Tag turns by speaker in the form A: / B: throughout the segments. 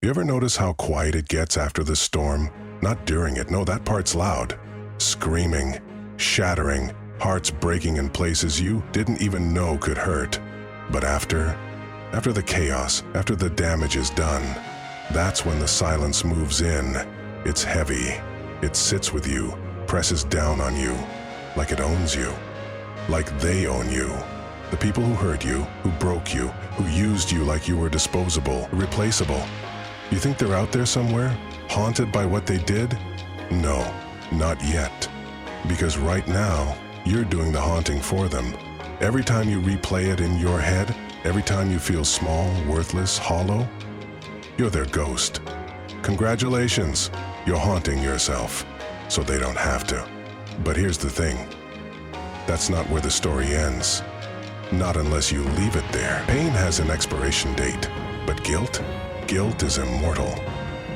A: You ever notice how quiet it gets after the storm? Not during it, no, that part's loud. Screaming, shattering, hearts breaking in places you didn't even know could hurt. But after the chaos, after the damage is done, that's when the silence moves in. It's heavy. It sits with you, presses down on you, like it owns you. Like they own you. The people who hurt you, who broke you, who used you like you were disposable, replaceable. You think they're out there somewhere, haunted by what they did? No, not yet. Because right now, you're doing the haunting for them. Every time you replay it in your head, every time you feel small, worthless, hollow, you're their ghost. Congratulations, you're haunting yourself, so they don't have to. But here's the thing. That's not where the story ends. Not unless you leave it there. Pain has an expiration date, but guilt is immortal.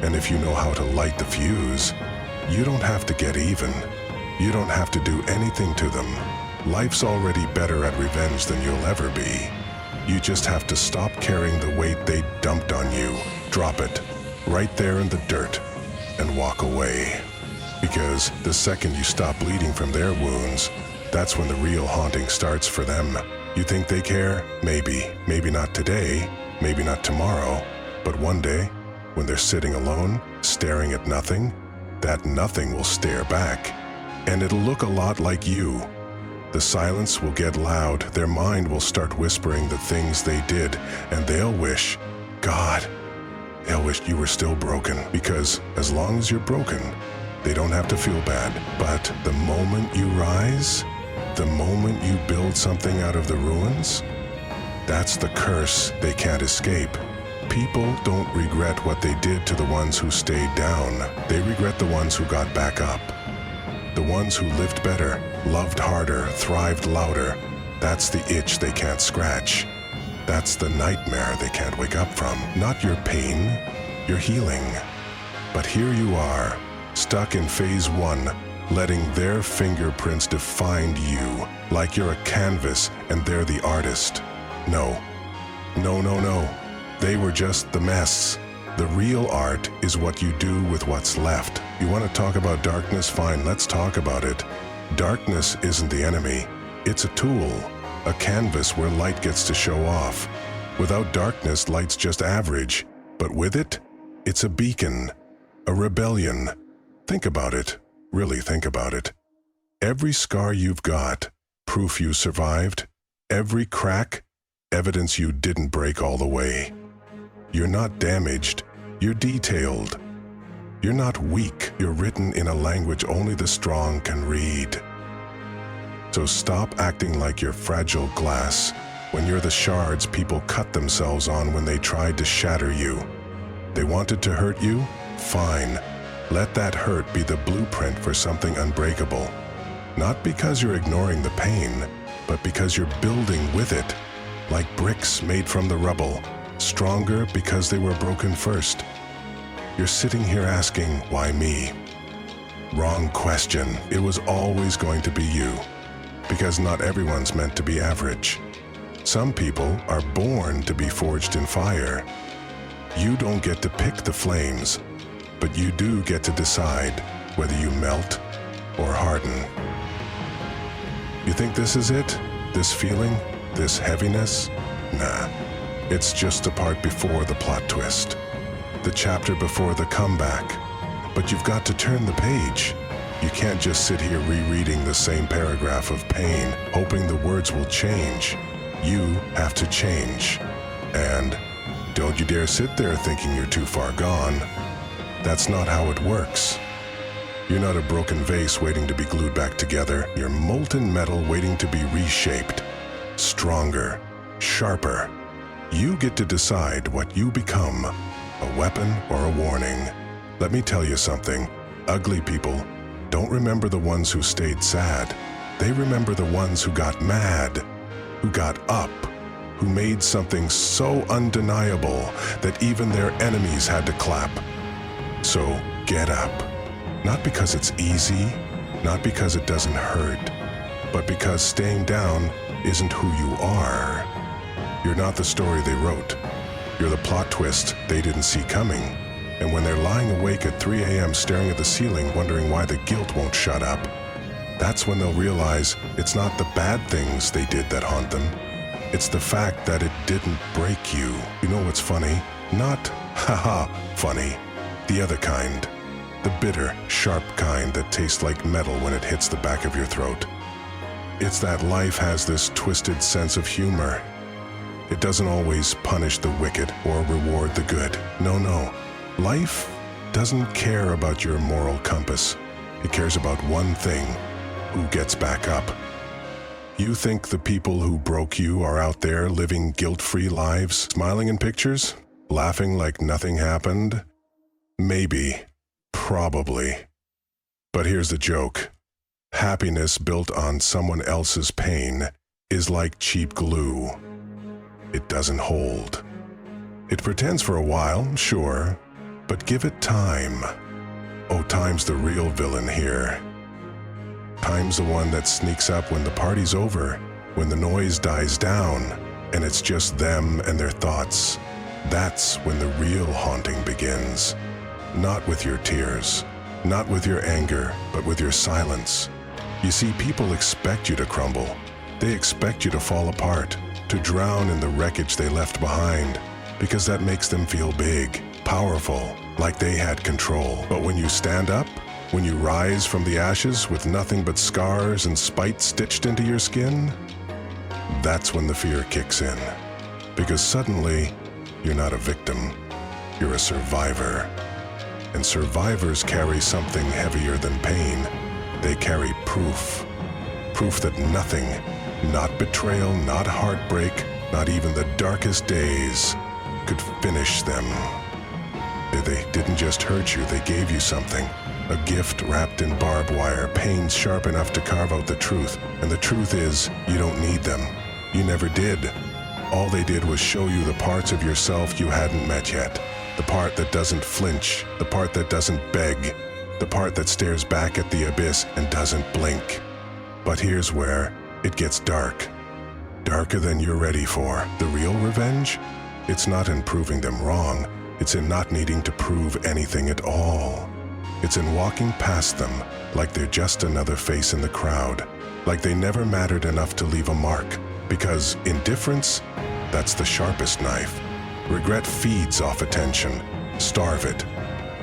A: And if you know how to light the fuse, you don't have to get even. You don't have to do anything to them. Life's already better at revenge than you'll ever be. You just have to stop carrying the weight they dumped on you. Drop it, right there in the dirt, and walk away. Because the second you stop bleeding from their wounds, that's when the real haunting starts for them. You think they care? Maybe. Maybe not today, maybe not tomorrow, but one day, when they're sitting alone, staring at nothing, that nothing will stare back. And it'll look a lot like you. The silence will get loud, their mind will start whispering the things they did, and they'll wish, God, they'll wish you were still broken, because as long as you're broken, they don't have to feel bad. But the moment you rise, the moment you build something out of the ruins, that's the curse they can't escape. People don't regret what they did to the ones who stayed down. They regret the ones who got back up. The ones who lived better, loved harder, thrived louder. That's the itch they can't scratch. That's the nightmare they can't wake up from. Not your pain, your healing. But here you are, stuck in phase one, letting their fingerprints define you, like you're a canvas and they're the artist. No. They were just the mess. The real art is what you do with what's left. You want to talk about darkness? Fine, let's talk about it. Darkness isn't the enemy. It's a tool, a canvas where light gets to show off. Without darkness, light's just average. But with it, it's a beacon, a rebellion. Think about it. Really think about it. Every scar you've got, proof you survived. Every crack, evidence you didn't break all the way. You're not damaged, you're detailed. You're not weak, you're written in a language only the strong can read. So stop acting like you're fragile glass when you're the shards people cut themselves on when they tried to shatter you. They wanted to hurt you? Fine. Let that hurt be the blueprint for something unbreakable. Not because you're ignoring the pain, but because you're building with it, like bricks made from the rubble. Stronger because they were broken first. You're sitting here asking, why me? Wrong question. It was always going to be you. Because not everyone's meant to be average. Some people are born to be forged in fire. You don't get to pick the flames, but you do get to decide whether you melt or harden. You think this is it? This feeling? This heaviness? Nah. It's just the part before the plot twist. The chapter before the comeback. But you've got to turn the page. You can't just sit here rereading the same paragraph of pain, hoping the words will change. You have to change. And don't you dare sit there thinking you're too far gone. That's not how it works. You're not a broken vase waiting to be glued back together. You're molten metal waiting to be reshaped. Stronger, sharper. You get to decide what you become, a weapon or a warning. Let me tell you something. Ugly people don't remember the ones who stayed sad. They remember the ones who got mad, who got up, who made something so undeniable that even their enemies had to clap. So get up. Not because it's easy, not because it doesn't hurt, but because staying down isn't who you are. You're not the story they wrote. You're the plot twist they didn't see coming. And when they're lying awake at 3 a.m. staring at the ceiling, wondering why the guilt won't shut up, that's when they'll realize it's not the bad things they did that haunt them. It's the fact that it didn't break you. You know what's funny? Not, haha, funny. The other kind. The bitter, sharp kind that tastes like metal when it hits the back of your throat. It's that life has this twisted sense of humor. It doesn't always punish the wicked or reward the good. No. Life doesn't care about your moral compass. It cares about one thing: who gets back up. You think the people who broke you are out there living guilt-free lives, smiling in pictures, laughing like nothing happened? Maybe. Probably. But here's the joke. Happiness built on someone else's pain is like cheap glue. It doesn't hold. It pretends for a while, sure, but give it time. Oh, time's the real villain here. Time's the one that sneaks up when the party's over, when the noise dies down, and it's just them and their thoughts. That's when the real haunting begins. Not with your tears, not with your anger, but with your silence. You see, people expect you to crumble. They expect you to fall apart, to drown in the wreckage they left behind, because that makes them feel big, powerful, like they had control. But when you stand up, when you rise from the ashes with nothing but scars and spite stitched into your skin, that's when the fear kicks in. Because suddenly, you're not a victim, you're a survivor. And survivors carry something heavier than pain. They carry proof. Proof that nothing, not betrayal, not heartbreak, not even the darkest days, could finish them. They didn't just hurt you, they gave you something. A gift wrapped in barbed wire, pains sharp enough to carve out the truth. And the truth is, you don't need them. You never did. All they did was show you the parts of yourself you hadn't met yet. The part that doesn't flinch, the part that doesn't beg, the part that stares back at the abyss and doesn't blink. But here's where it gets dark. Darker than you're ready for. The real revenge? It's not in proving them wrong. It's in not needing to prove anything at all. It's in walking past them like they're just another face in the crowd, like they never mattered enough to leave a mark, because indifference, that's the sharpest knife. Regret feeds off attention. Starve it.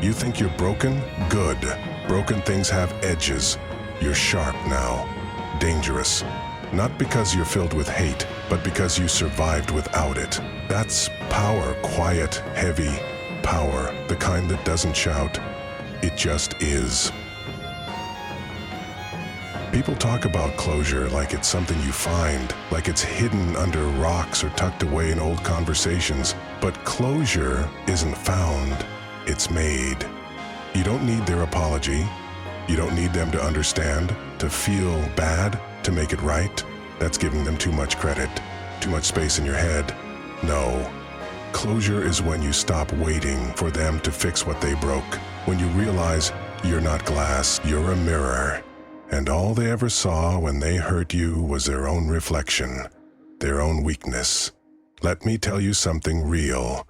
A: You think you're broken? Good. Broken things have edges. You're sharp now. Dangerous. Not because you're filled with hate, but because you survived without it. That's power, quiet, heavy power, the kind that doesn't shout. It just is. People talk about closure like it's something you find, like it's hidden under rocks or tucked away in old conversations. But closure isn't found, it's made. You don't need their apology. You don't need them to understand, to feel bad, to make it right. That's giving them too much credit, too much space in your head. No. Closure is when you stop waiting for them to fix what they broke. When you realize you're not glass, you're a mirror. And all they ever saw when they hurt you was their own reflection, their own weakness. Let me tell you something real,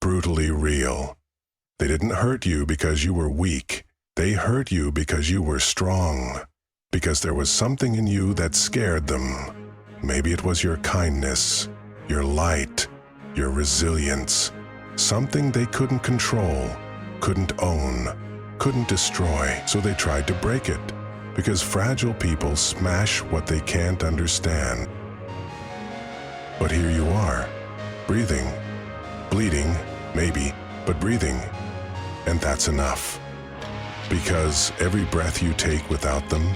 A: brutally real. They didn't hurt you because you were weak. They hurt you because you were strong. Because there was something in you that scared them. Maybe it was your kindness, your light, your resilience. Something they couldn't control, couldn't own, couldn't destroy, so they tried to break it. Because fragile people smash what they can't understand. But here you are, breathing, bleeding, maybe, but breathing. And that's enough. Because every breath you take without them,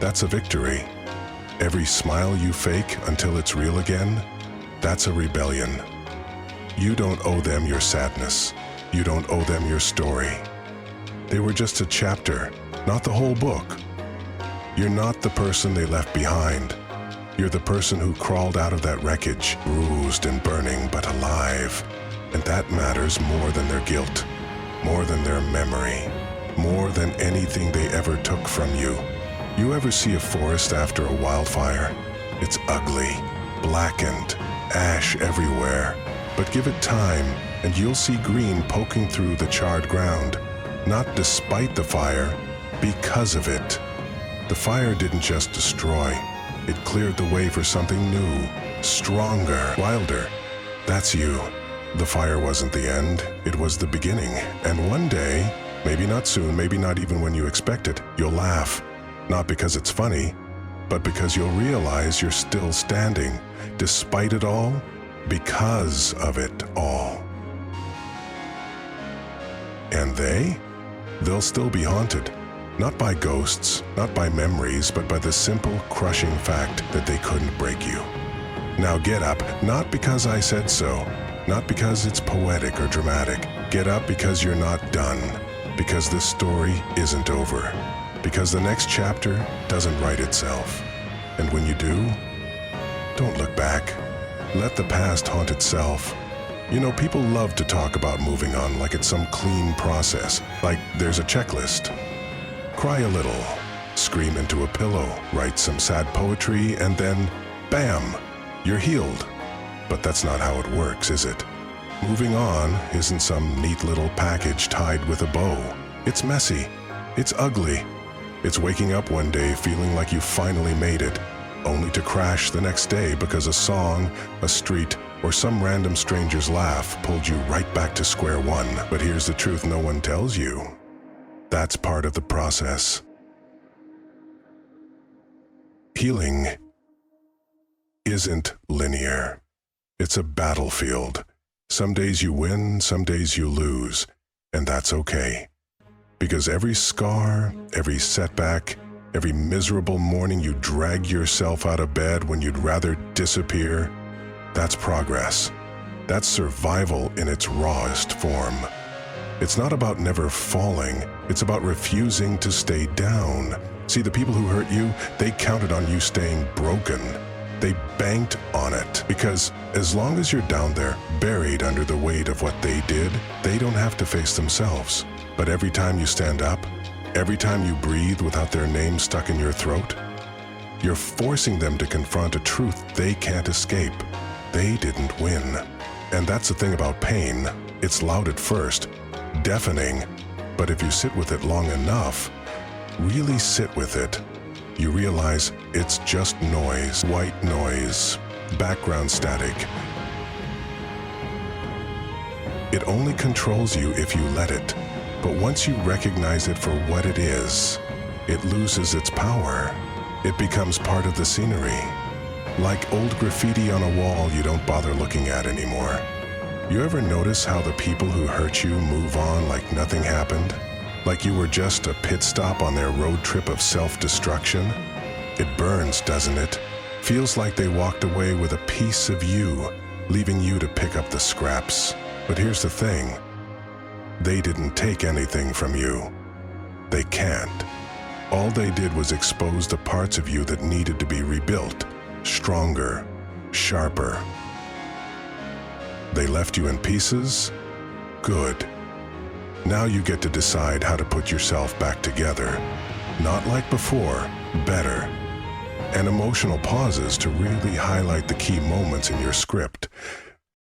A: that's a victory. Every smile you fake until it's real again, that's a rebellion. You don't owe them your sadness. You don't owe them your story. They were just a chapter, not the whole book. You're not the person they left behind. You're the person who crawled out of that wreckage, bruised and burning, but alive. And that matters more than their guilt, more than their memory, more than anything they ever took from you. You ever see a forest after a wildfire? It's ugly, blackened, ash everywhere. But give it time, and you'll see green poking through the charred ground. Not despite the fire, because of it. The fire didn't just destroy. It cleared the way for something new, stronger, wilder. That's you. The fire wasn't the end, it was the beginning. And one day, maybe not soon, maybe not even when you expect it, you'll laugh. Not because it's funny, but because you'll realize you're still standing, despite it all, because of it all. And they'll still be haunted. Not by ghosts, not by memories, but by the simple, crushing fact that they couldn't break you. Now get up, not because I said so, not because it's poetic or dramatic. Get up because you're not done, because this story isn't over, because the next chapter doesn't write itself. And when you do, don't look back. Let the past haunt itself. You know, people love to talk about moving on like it's some clean process, like there's a checklist. Cry a little, scream into a pillow, write some sad poetry, and then, bam, you're healed. But that's not how it works, is it? Moving on isn't some neat little package tied with a bow. It's messy. It's ugly. It's waking up one day feeling like you finally made it, only to crash the next day because a song, a street, or some random stranger's laugh pulled you right back to square one. But here's the truth no one tells you. That's part of the process. Healing isn't linear. It's a battlefield. Some days you win, some days you lose, and that's okay. Because every scar, every setback, every miserable morning you drag yourself out of bed when you'd rather disappear, that's progress. That's survival in its rawest form. It's not about never falling, it's about refusing to stay down. See, the people who hurt you, they counted on you staying broken. They banked on it, because as long as you're down there, buried under the weight of what they did, they don't have to face themselves. But every time you stand up, every time you breathe without their name stuck in your throat, you're forcing them to confront a truth they can't escape. They didn't win. And that's the thing about pain. It's loud at first, deafening, but if you sit with it long enough, really sit with it, you realize it's just noise, white noise, background static. It only controls you if you let it, but once you recognize it for what it is, it loses its power. It becomes part of the scenery. Like old graffiti on a wall you don't bother looking at anymore. You ever notice how the people who hurt you move on like nothing happened? Like you were just a pit stop on their road trip of self-destruction? It burns, doesn't it? Feels like they walked away with a piece of you, leaving you to pick up the scraps. But here's the thing. They didn't take anything from you. They can't. All they did was expose the parts of you that needed to be rebuilt, stronger, sharper. They left you in pieces? Good. Now you get to decide how to put yourself back together. Not like before, better. And emotional pauses to really highlight the key moments in your script.